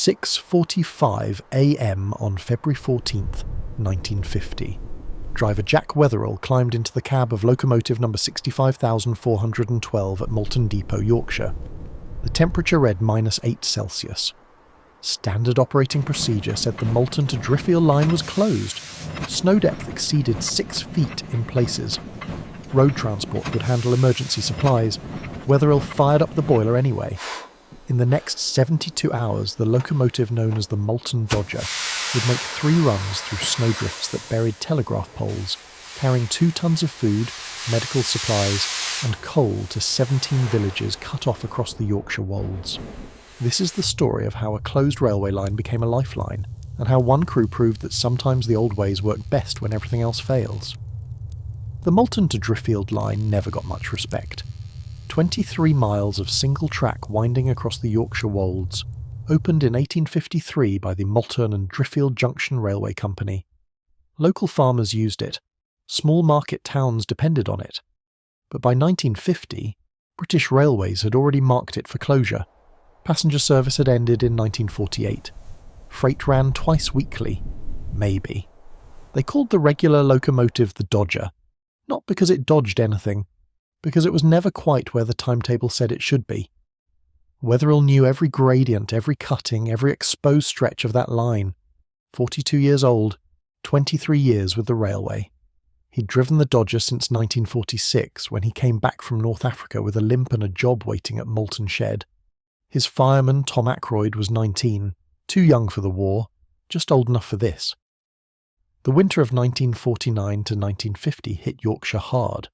6:45 a.m. on February 14th, 1950. Driver Jack Wetherill climbed into the cab of locomotive number 65,412 at Moulton Depot, Yorkshire. The temperature read -8 Celsius. Standard operating procedure said the Moulton to Driffield line was closed. Snow depth exceeded 6 feet in places. Road transport would handle emergency supplies. Wetherill fired up the boiler anyway. In the next 72 hours, the locomotive known as the Moulton Dodger would make 3 runs through snowdrifts that buried telegraph poles, carrying 2 tons of food, medical supplies, and coal to 17 villages cut off across the Yorkshire wolds. This is the story of how a closed railway line became a lifeline, and how one crew proved that sometimes the old ways work best when everything else fails. The Moulton to Driffield line never got much respect. 23 miles of single track winding across the Yorkshire wolds, opened in 1853 by the Moulton and Driffield Junction Railway Company. Local farmers used it. Small market towns depended on it. But by 1950, British Railways had already marked it for closure. Passenger service had ended in 1948. Freight ran twice weekly. Maybe. They called the regular locomotive the Dodger, not because it dodged anything, because it was never quite where the timetable said it should be. Wetherill knew every gradient, every cutting, every exposed stretch of that line. 42 years old, 23 years with the railway. He'd driven the Dodger since 1946, when he came back from North Africa with a limp and a job waiting at Moulton Shed. His fireman, Tom Ackroyd, was 19, too young for the war, just old enough for this. The winter of 1949 to 1950 hit Yorkshire hard.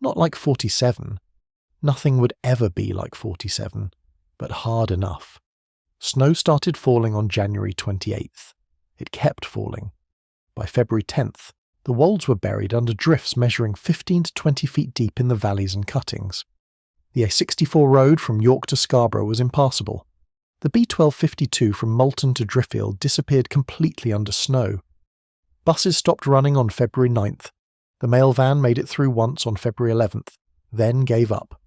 Not like 47. Nothing would ever be like 47, but hard enough. Snow started falling on January 28th. It kept falling. By February 10th, the wolds were buried under drifts measuring 15 to 20 feet deep in the valleys and cuttings. The A64 road from York to Scarborough was impassable. The B1252 from Moulton to Driffield disappeared completely under snow. Buses stopped running on February 9th. The mail van made it through once on February 11th, then gave up.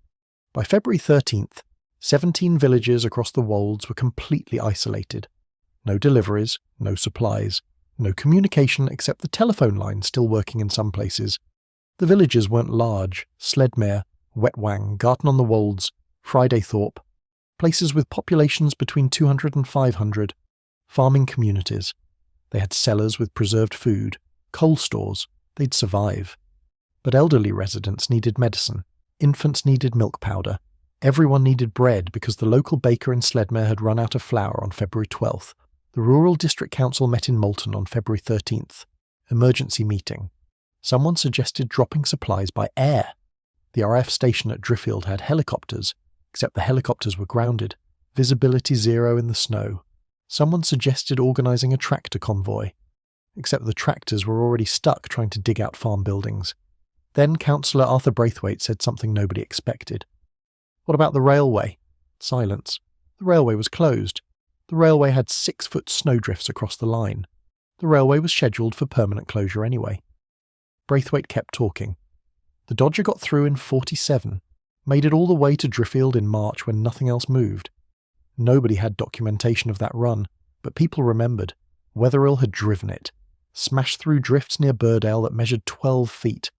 By February 13th, 17 villages across the wolds were completely isolated. No deliveries, no supplies, no communication except the telephone line still working in some places. The villages weren't large: Sledmere, Wetwang, Garton-on-the-Wolds, Fridaythorpe, places with populations between 200 and 500, farming communities. They had cellars with preserved food, coal stores. They'd survive. But elderly residents needed medicine. Infants needed milk powder. Everyone needed bread because the local baker in Sledmere had run out of flour on February 12th. The Rural District Council met in Moulton on February 13th. Emergency meeting. Someone suggested dropping supplies by air. The RAF station at Driffield had helicopters, except the helicopters were grounded. Visibility 0 in the snow. Someone suggested organising a tractor convoy, except the tractors were already stuck trying to dig out farm buildings. Then Councillor Arthur Braithwaite said something nobody expected. What about the railway? Silence. The railway was closed. The railway had 6-foot snowdrifts across the line. The railway was scheduled for permanent closure anyway. Braithwaite kept talking. The Dodger got through in 47, made it all the way to Driffield in March when nothing else moved. Nobody had documentation of that run, but people remembered. Wetherill had driven it, smashed through drifts near Burdale that measured 12 feet,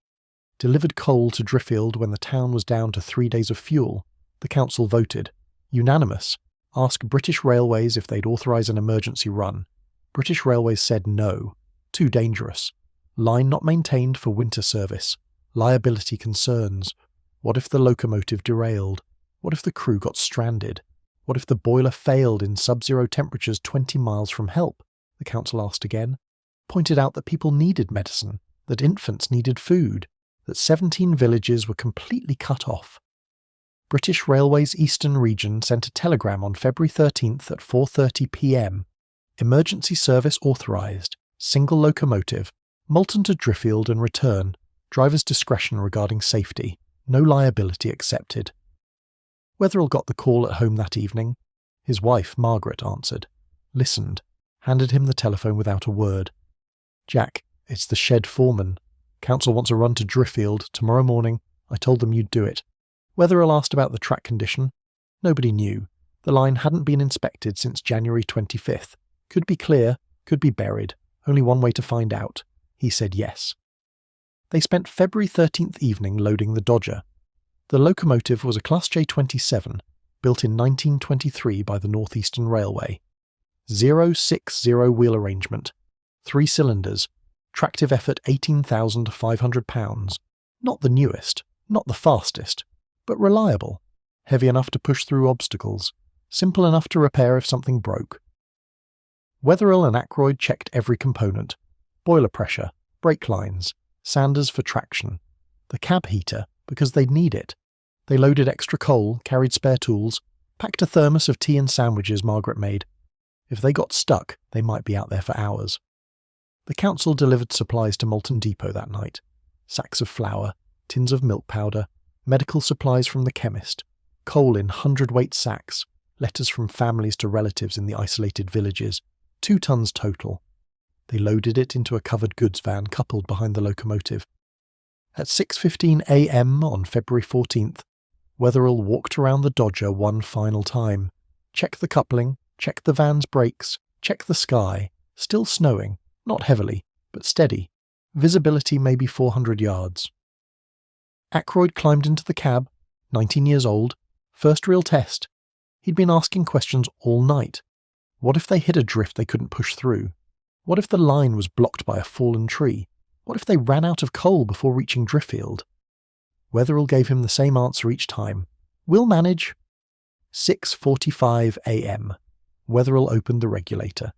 delivered coal to Driffield when the town was down to 3 days of fuel. The council voted. Unanimous. Ask British Railways if they'd authorise an emergency run. British Railways said no. Too dangerous. Line not maintained for winter service. Liability concerns. What if the locomotive derailed? What if the crew got stranded? What if the boiler failed in sub-zero temperatures 20 miles from help? The council asked again. Pointed out that people needed medicine, that infants needed food, that 17 villages were completely cut off. British Railways Eastern Region sent a telegram on February 13th at 4:30 p.m. Emergency service authorised. Single locomotive. Moulton to Driffield and return. Driver's discretion regarding safety. No liability accepted. Wetherill got the call at home that evening. His wife, Margaret, answered. Listened. Handed him the telephone without a word. Jack, it's the shed foreman. Council wants a run to Driffield tomorrow morning. I told them you'd do it. Wetherill asked about the track condition. Nobody knew. The line hadn't been inspected since January 25th. Could be clear, could be buried. Only one way to find out. He said yes. They spent February 13th evening loading the Dodger. The locomotive was a Class J27, built in 1923 by the North Eastern Railway. 060 wheel arrangement, 3 cylinders, tractive effort 18,500 pounds. Not the newest, not the fastest, but reliable, heavy enough to push through obstacles, simple enough to repair if something broke. Wetherill and Ackroyd checked every component: boiler pressure, brake lines, sanders for traction, the cab heater, because they'd need it. They loaded extra coal, carried spare tools, packed a thermos of tea and sandwiches Margaret made. If they got stuck, they might be out there for hours. The council delivered supplies to Moulton Depot that night: sacks of flour, tins of milk powder, medical supplies from the chemist, coal in 100-weight sacks, letters from families to relatives in the isolated villages, 2 tons total. They loaded it into a covered goods van coupled behind the locomotive. At 6:15 a.m. on February 14th, Wetherill walked around the Dodger one final time. Check the coupling, check the van's brakes, check the sky. Still snowing, not heavily, but steady. Visibility maybe 400 yards. Ackroyd climbed into the cab, 19 years old, first real test. He'd been asking questions all night. What if they hit a drift they couldn't push through? What if the line was blocked by a fallen tree? What if they ran out of coal before reaching Driffield? Wetherill gave him the same answer each time. We'll manage. 6:45 a.m. Wetherill opened the regulator.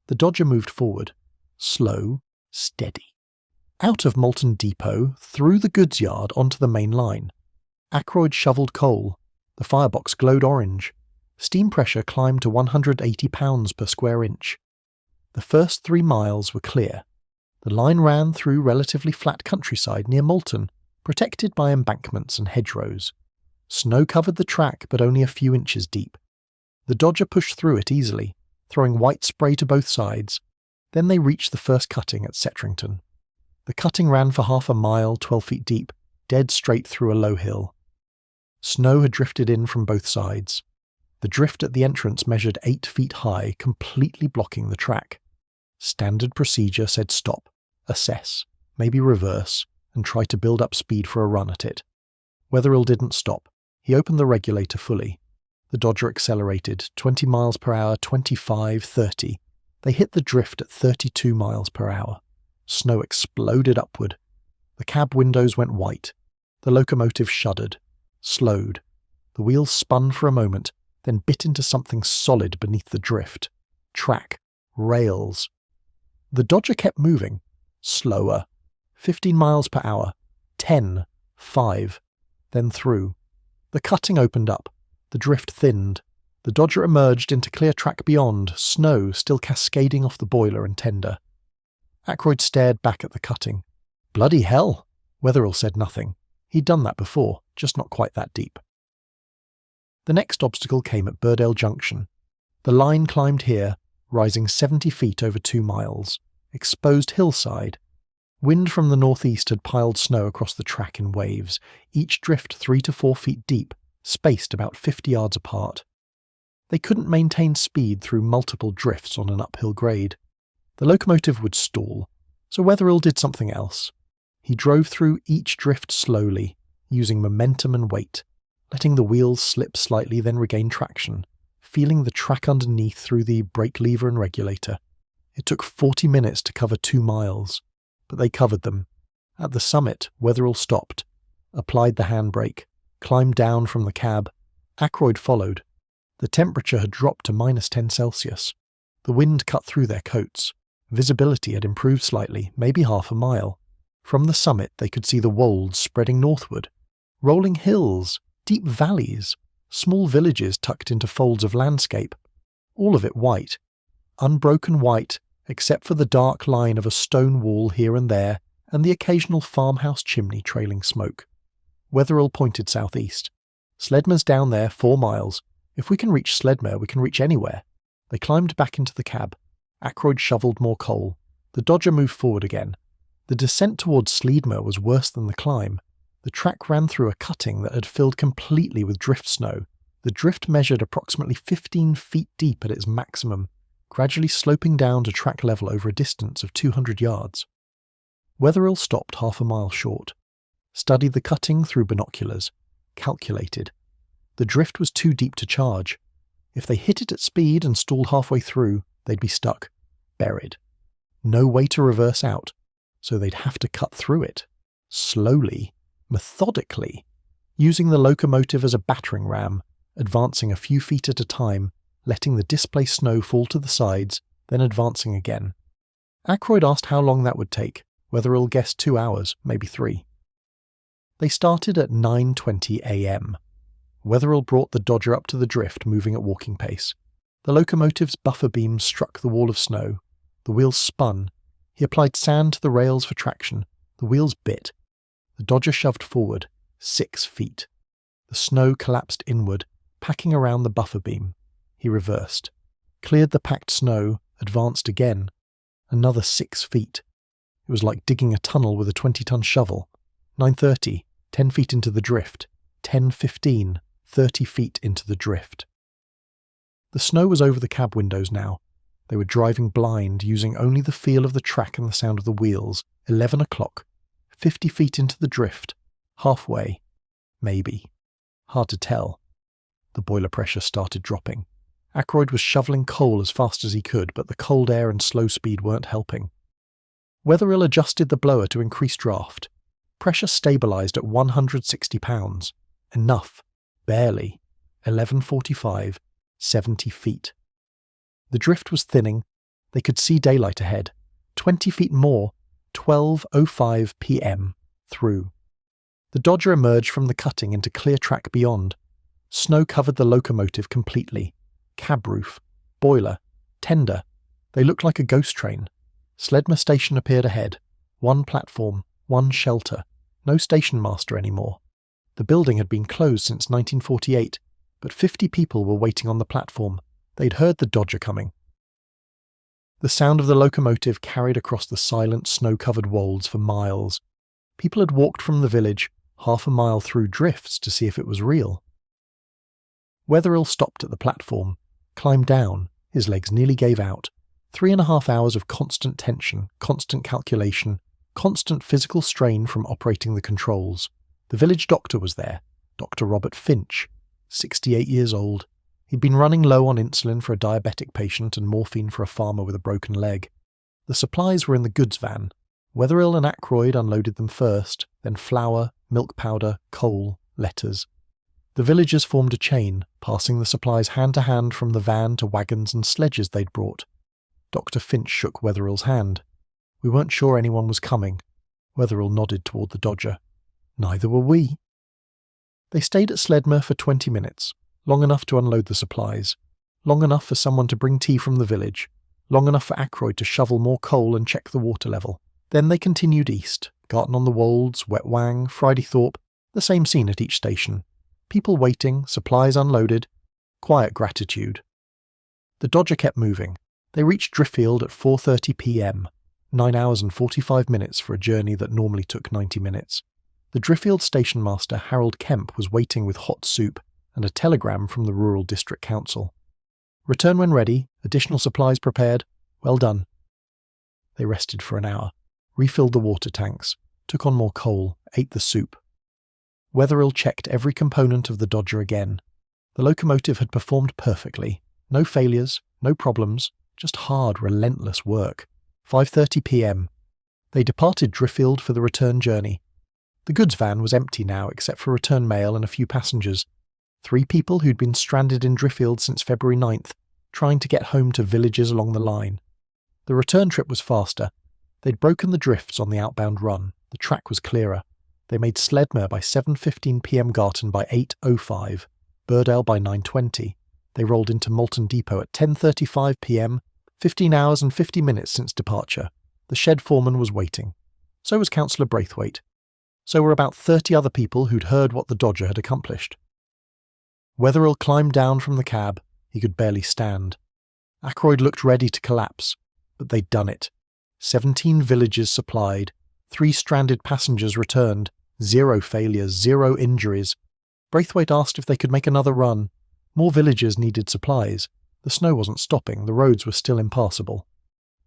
The Dodger moved forward. Slow, steady. Out of Moulton Depot, through the goods yard onto the main line. Ackroyd shoveled coal. The firebox glowed orange. Steam pressure climbed to 180 pounds per square inch. The first 3 miles were clear. The line ran through relatively flat countryside near Moulton, protected by embankments and hedgerows. Snow covered the track, but only a few inches deep. The Dodger pushed through it easily, throwing white spray to both sides. Then they reached the first cutting at Setrington. The cutting ran for half a mile, 12 feet deep, dead straight through a low hill. Snow had drifted in from both sides. The drift at the entrance measured 8 feet high, completely blocking the track. Standard procedure said stop, assess, maybe reverse, and try to build up speed for a run at it. Wetherill didn't stop. He opened the regulator fully. The Dodger accelerated, 20 miles per hour, 25, 30. They hit the drift at 32 miles per hour. Snow exploded upward. The cab windows went white. The locomotive shuddered, slowed. The wheels spun for a moment, then bit into something solid beneath the drift. Track. Rails. The Dodger kept moving. Slower. 15 miles per hour. 10. 5. Then through. The cutting opened up. The drift thinned. The Dodger emerged into clear track beyond, snow still cascading off the boiler and tender. Ackroyd stared back at the cutting. Bloody hell! Wetherill said nothing. He'd done that before, just not quite that deep. The next obstacle came at Burdale Junction. The line climbed here, rising 70 feet over 2 miles. Exposed hillside. Wind from the northeast had piled snow across the track in waves, each drift 3 to 4 feet deep, spaced about 50 yards apart. They couldn't maintain speed through multiple drifts on an uphill grade. The locomotive would stall, so Wetherill did something else. He drove through each drift slowly, using momentum and weight, letting the wheels slip slightly then regain traction, feeling the track underneath through the brake lever and regulator. It took 40 minutes to cover 2 miles, but they covered them. At the summit, Wetherill stopped, applied the handbrake, climbed down from the cab. Ackroyd followed. The temperature had dropped to -10 Celsius. The wind cut through their coats. Visibility had improved slightly, maybe half a mile. From the summit they could see the wolds spreading northward. Rolling hills, deep valleys, small villages tucked into folds of landscape. All of it white. Unbroken white, except for the dark line of a stone wall here and there, and the occasional farmhouse chimney trailing smoke. Wetherill pointed southeast. Sledmare's down there 4 miles. If we can reach Sledmare, we can reach anywhere. They climbed back into the cab. Ackroyd shoveled more coal. The Dodger moved forward again. The descent towards Sledmare was worse than the climb. The track ran through a cutting that had filled completely with drift snow, The drift measured approximately 15 feet deep at its maximum, gradually sloping down to track level over a distance of 200 yards. Wetherill stopped half a mile short, studied the cutting through binoculars, calculated. The drift was too deep to charge. If they hit it at speed and stalled halfway through, they'd be stuck, buried. No way to reverse out, so they'd have to cut through it, slowly, methodically, using the locomotive as a battering ram, advancing a few feet at a time, letting the displaced snow fall to the sides, then advancing again. Ackroyd asked how long that would take. Wetherill guessed 2 hours, maybe 3. They started at 9:20 a.m. Wetherill brought the Dodger up to the drift, moving at walking pace. The locomotive's buffer beams struck the wall of snow. The wheels spun. He applied sand to the rails for traction. The wheels bit. The Dodger shoved forward, 6 feet. The snow collapsed inward, packing around the buffer beam. He reversed, cleared the packed snow, advanced again. Another 6 feet. It was like digging a tunnel with a 20-ton shovel. 9:30, 10 feet into the drift. 10:15, 30 feet into the drift. The snow was over the cab windows now. They were driving blind, using only the feel of the track and the sound of the wheels. 11 o'clock. 50 feet into the drift. Halfway. Maybe. Hard to tell. The boiler pressure started dropping. Ackroyd was shoveling coal as fast as he could, but the cold air and slow speed weren't helping. Wetherill adjusted the blower to increase draft. Pressure stabilized at 160 pounds. Enough. Barely. 11:45. 70 feet. The drift was thinning. They could see daylight ahead. 20 feet more. 12:05 p.m. Through. The Dodger emerged from the cutting into clear track beyond. Snow covered the locomotive completely. Cab roof, boiler, tender. They looked like a ghost train. Sledmer Station appeared ahead. One platform, one shelter. No station master anymore. The building had been closed since 1948, but 50 people were waiting on the platform. They'd heard the Dodger coming. The sound of the locomotive carried across the silent, snow-covered wolds for miles. People had walked from the village, half a mile through drifts, to see if it was real. Wetherill stopped at the platform, climbed down. His legs nearly gave out. 3.5 hours of constant tension, constant calculation, constant physical strain from operating the controls. The village doctor was there, Dr. Robert Finch, 68 years old. He'd been running low on insulin for a diabetic patient and morphine for a farmer with a broken leg. The supplies were in the goods van. Wetherill and Ackroyd unloaded them first, then flour, milk powder, coal, letters. The villagers formed a chain, passing the supplies hand to hand from the van to wagons and sledges they'd brought. Dr. Finch shook Wetherill's hand. We weren't sure anyone was coming. Wetherill nodded toward the Dodger. Neither were we. They stayed at Sledmer for 20 minutes, long enough to unload the supplies, long enough for someone to bring tea from the village, long enough for Ackroyd to shovel more coal and check the water level. Then they continued east, Garton on the Wolds, Wetwang, Fridythorpe, the same scene at each station. People waiting, supplies unloaded, quiet gratitude. The Dodger kept moving. They reached Driffield at 4:30 p.m, 9 hours and 45 minutes for a journey that normally took 90 minutes. The Driffield station master, Harold Kemp, was waiting with hot soup and a telegram from the Rural District Council. Return when ready, additional supplies prepared, well done. They rested for an hour, refilled the water tanks, took on more coal, ate the soup. Wetherill checked every component of the Dodger again. The locomotive had performed perfectly. No failures, no problems, just hard, relentless work. 5:30 p.m. They departed Driffield for the return journey. The goods van was empty now except for return mail and a few passengers. 3 people who'd been stranded in Driffield since February 9th, trying to get home to villages along the line. The return trip was faster. They'd broken the drifts on the outbound run. The track was clearer. They made Sledmer by 7:15 p.m. Garton by 8:05, Birdale by 9:20. They rolled into Moulton Depot at 10:35 p.m, 15 hours and 50 minutes since departure. The shed foreman was waiting. So was Councillor Braithwaite. So were about 30 other people who'd heard what the Dodger had accomplished. Wetherill climbed down from the cab. He could barely stand. Ackroyd looked ready to collapse, but they'd done it. 17 villages supplied, 3 stranded passengers returned, 0 failures, 0 injuries. Braithwaite asked if they could make another run. More villagers needed supplies. The snow wasn't stopping, the roads were still impassable.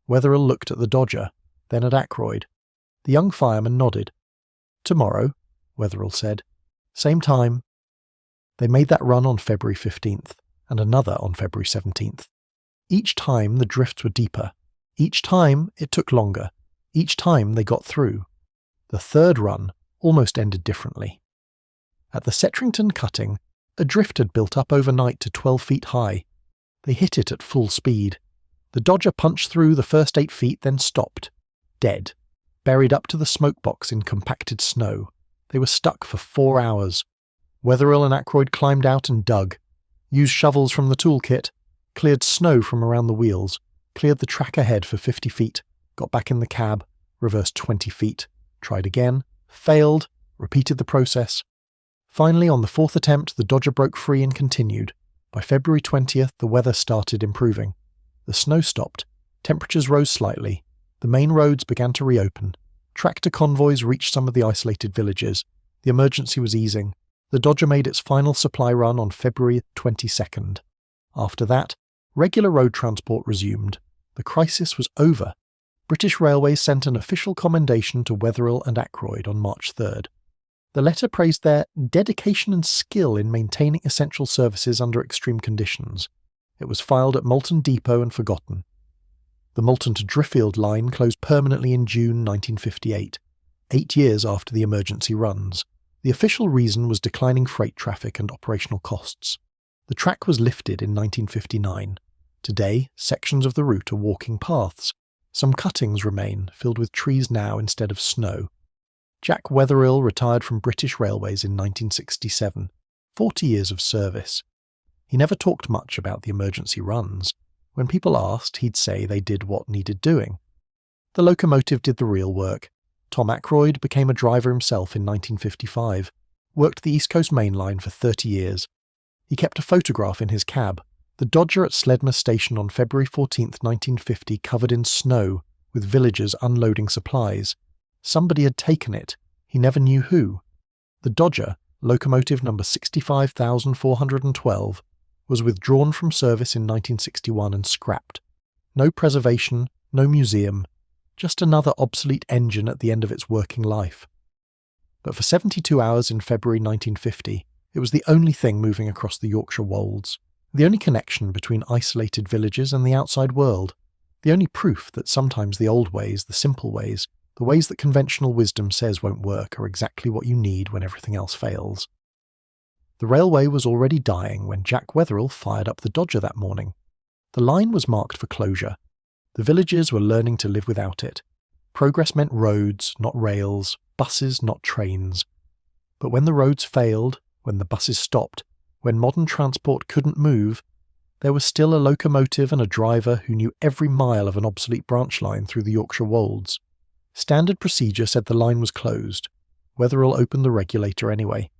Wetherill looked at the Dodger, then at Ackroyd. The young fireman nodded. "Tomorrow," Wetherill said. "Same time." They made that run on February 15th, and another on February 17th. Each time the drifts were deeper. Each time it took longer. Each time they got through. The third run almost ended differently. At the Settrington cutting, a drift had built up overnight to 12 feet high. They hit it at full speed. The Dodger punched through the first 8 feet, then stopped. Dead. Buried up to the smoke box in compacted snow. They were stuck for 4 hours. Wetherill and Ackroyd climbed out and dug. Used shovels from the toolkit. Cleared snow from around the wheels. Cleared the track ahead for 50 feet. Got back in the cab. Reversed 20 feet. Tried again. Failed. Repeated the process. Finally, on the fourth attempt, the Dodger broke free and continued. By February 20th, the weather started improving. The snow stopped. Temperatures rose slightly. The main roads began to reopen. Tractor convoys reached some of the isolated villages. The emergency was easing. The Dodger made its final supply run on February 22nd. After that, regular road transport resumed. The crisis was over. British Railways sent an official commendation to Wetherill and Ackroyd on March 3rd. The letter praised their dedication and skill in maintaining essential services under extreme conditions. It was filed at Moulton Depot and forgotten. The Moulton to Driffield line closed permanently in June 1958, 8 years after the emergency runs. The official reason was declining freight traffic and operational costs. The track was lifted in 1959. Today, sections of the route are walking paths. Some cuttings remain, filled with trees now instead of snow. Jack Wetherill retired from British Railways in 1967, 40 years of service. He never talked much about the emergency runs. When people asked, he'd say they did what needed doing. The locomotive did the real work. Tom Ackroyd became a driver himself in 1955, worked the East Coast Main Line for 30 years. He kept a photograph in his cab. The Dodger at Sledmer Station on February 14, 1950, covered in snow, with villagers unloading supplies. Somebody had taken it. He never knew who. The Dodger, locomotive number 65,412, was withdrawn from service in 1961 and scrapped. No preservation, no museum, just another obsolete engine at the end of its working life. But for 72 hours in February 1950, it was the only thing moving across the Yorkshire wolds, the only connection between isolated villages and the outside world, the only proof that sometimes the old ways, the simple ways, the ways that conventional wisdom says won't work, are exactly what you need when everything else fails. The railway was already dying when Jack Wetherill fired up the Dodger that morning. The line was marked for closure. The villagers were learning to live without it. Progress meant roads, not rails, buses, not trains. But when the roads failed, when the buses stopped, when modern transport couldn't move, there was still a locomotive and a driver who knew every mile of an obsolete branch line through the Yorkshire wolds. Standard procedure said the line was closed. Wetherill opened the regulator anyway.